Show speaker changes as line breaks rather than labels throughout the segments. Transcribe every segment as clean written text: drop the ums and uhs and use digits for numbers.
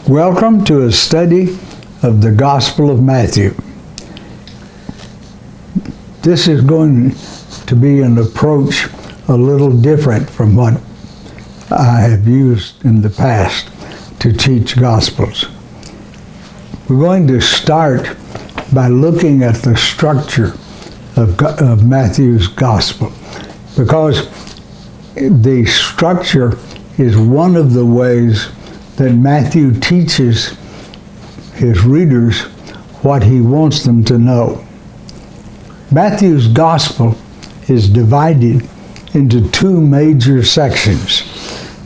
Welcome to a study of the Gospel of Matthew. This is going to be an approach a little different from what I have used in the past to teach Gospels. We're going to start by looking at the structure of Matthew's Gospel, because the structure is one of the ways that Matthew teaches his readers what he wants them to know. Matthew's Gospel is divided into two major sections,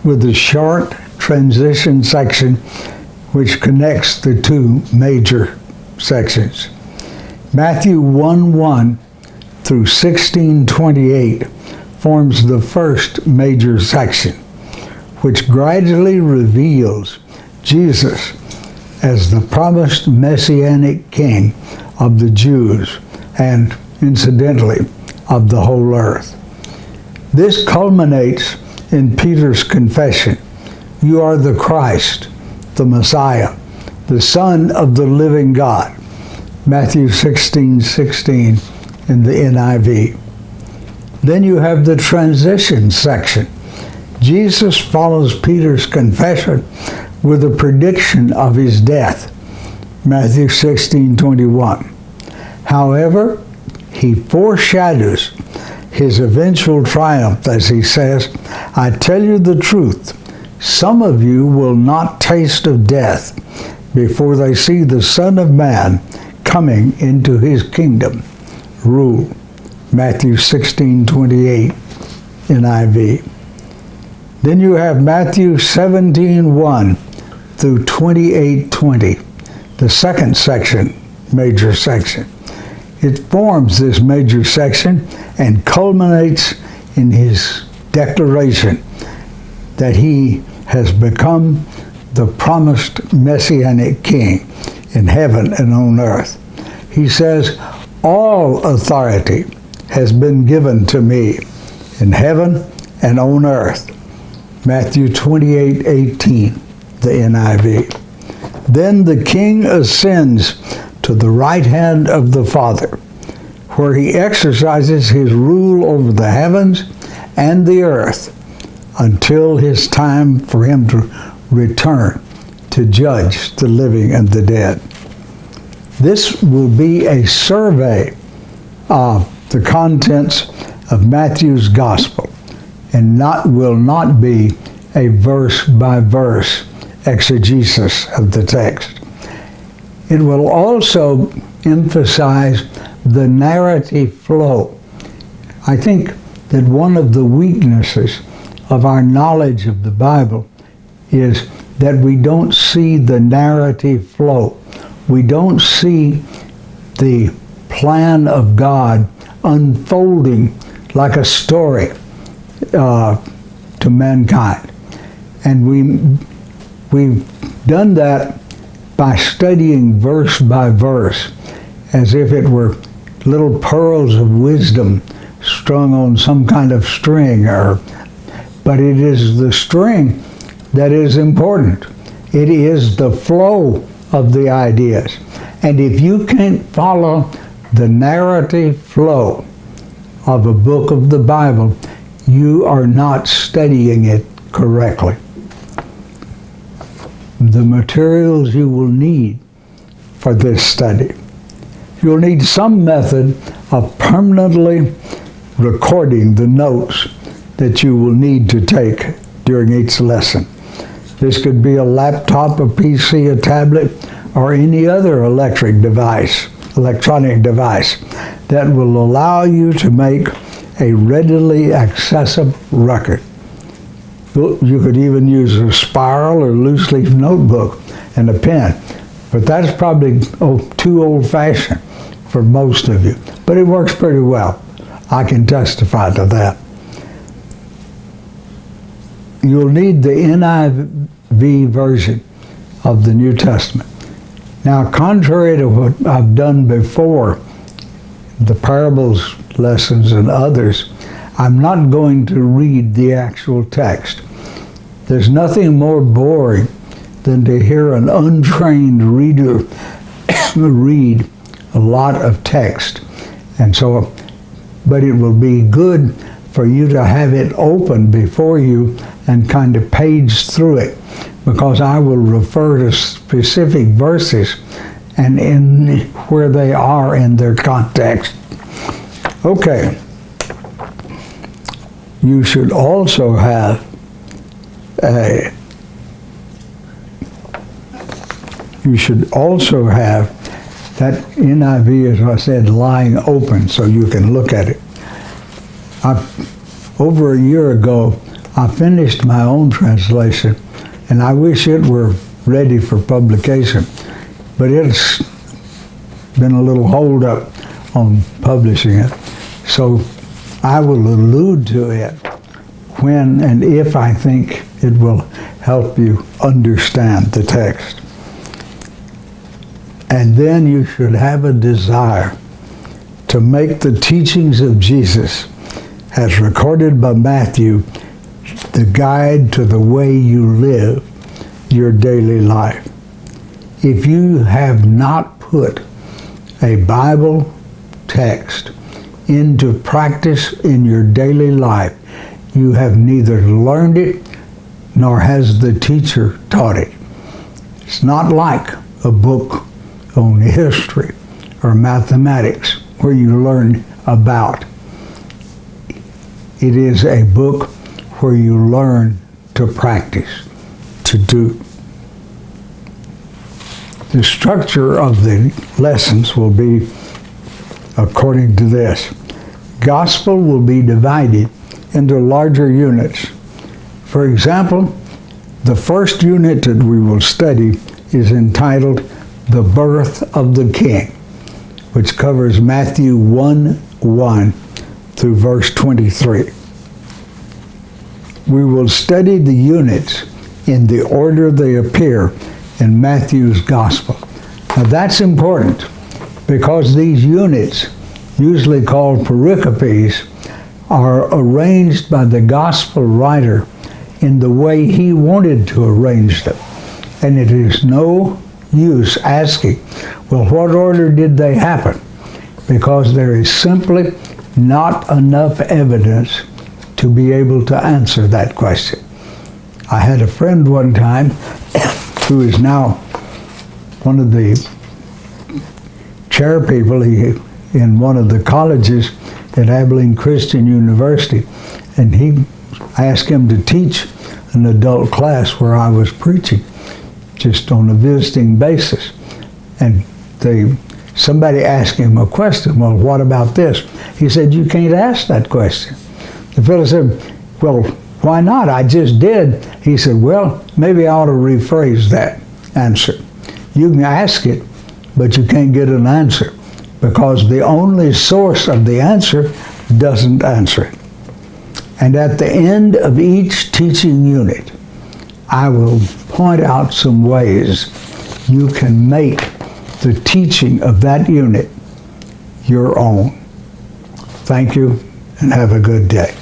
with a short transition section which connects the two major sections. Matthew 1:1 through 16:28 forms the first major section, which gradually reveals Jesus as the promised Messianic King of the Jews and, incidentally, of the whole earth. This culminates in Peter's confession, "You are the Christ, the Messiah, the Son of the living God." Matthew 16:16 in the NIV. Then you have the transition section. Jesus follows Peter's confession with a prediction of his death, Matthew 16:21. However, he foreshadows his eventual triumph as he says, "I tell you the truth, some of you will not taste of death before they see the Son of Man coming into his kingdom." Rule, Matthew 16:28 NIV. Then you have Matthew 17:1 through 28:20, the second section, major section. It forms this major section and culminates in his declaration that he has become the promised Messianic King in heaven and on earth. He says, "All authority has been given to me in heaven and on earth." Matthew 28:18, the NIV. Then the King ascends to the right hand of the Father, where he exercises his rule over the heavens and the earth until his time for him to return to judge the living and the dead. This will be a survey of the contents of Matthew's Gospel, and will not be a verse-by-verse exegesis of the text. It will also emphasize the narrative flow. I think that one of the weaknesses of our knowledge of the Bible is that we don't see the narrative flow. We don't see the plan of God unfolding like a story to mankind. And we've done that by studying verse by verse, as if it were little pearls of wisdom strung on some kind of string, but it is the string that is important. It is the flow of the ideas. And if you can't follow the narrative flow of a book of the Bible, you are not studying it correctly. The materials you will need for this study. You'll need some method of permanently recording the notes that you will need to take during each lesson. This could be a laptop, a PC, a tablet, or any other electronic device that will allow you to make a readily accessible record. You could even use a spiral or loose leaf notebook and a pen, but that's probably too old-fashioned for most of you. But it works pretty well. I can testify to that. You'll need the NIV version of the New Testament. Now, contrary to what I've done before, the parables lessons and others, I'm not going to read the actual text. There's nothing more boring than to hear an untrained reader read a lot of text. And so, but it will be good for you to have it open before you and kind of page through it, because I will refer to specific verses and in where they are in their context. Okay. You should also have that NIV, as I said, lying open so you can look at it. Over a year ago, I finished my own translation, and I wish it were ready for publication, but it's been a little hold up on publishing it. So I will allude to it when and if I think it will help you understand the text. And then you should have a desire to make the teachings of Jesus, as recorded by Matthew, the guide to the way you live your daily life. If you have not put a Bible text into practice in your daily life, you have neither learned it nor has the teacher taught it. It's not like a book on history or mathematics where you learn about. It is a book where you learn to practice, to do. The structure of the lessons will be according to this. Gospel will be divided into larger units. For example, the first unit that we will study is entitled The Birth of the King, which covers Matthew 1:1 through verse 23. We will study the units in the order they appear in Matthew's Gospel. Now that's important, because these units, usually called pericopes, are arranged by the Gospel writer in the way he wanted to arrange them. And it is no use asking, well, what order did they happen? Because there is simply not enough evidence to be able to answer that question. I had a friend one time who is now one of the chair people in one of the colleges at Abilene Christian University, and he asked him to teach an adult class where I was preaching, just on a visiting basis. And somebody asked him a question, well, what about this? He said, you can't ask that question. The fellow said, well, why not? I just did. He said, well, maybe I ought to rephrase that answer. You can ask it, but you can't get an answer, because the only source of the answer doesn't answer it. And at the end of each teaching unit, I will point out some ways you can make the teaching of that unit your own. Thank you, and have a good day.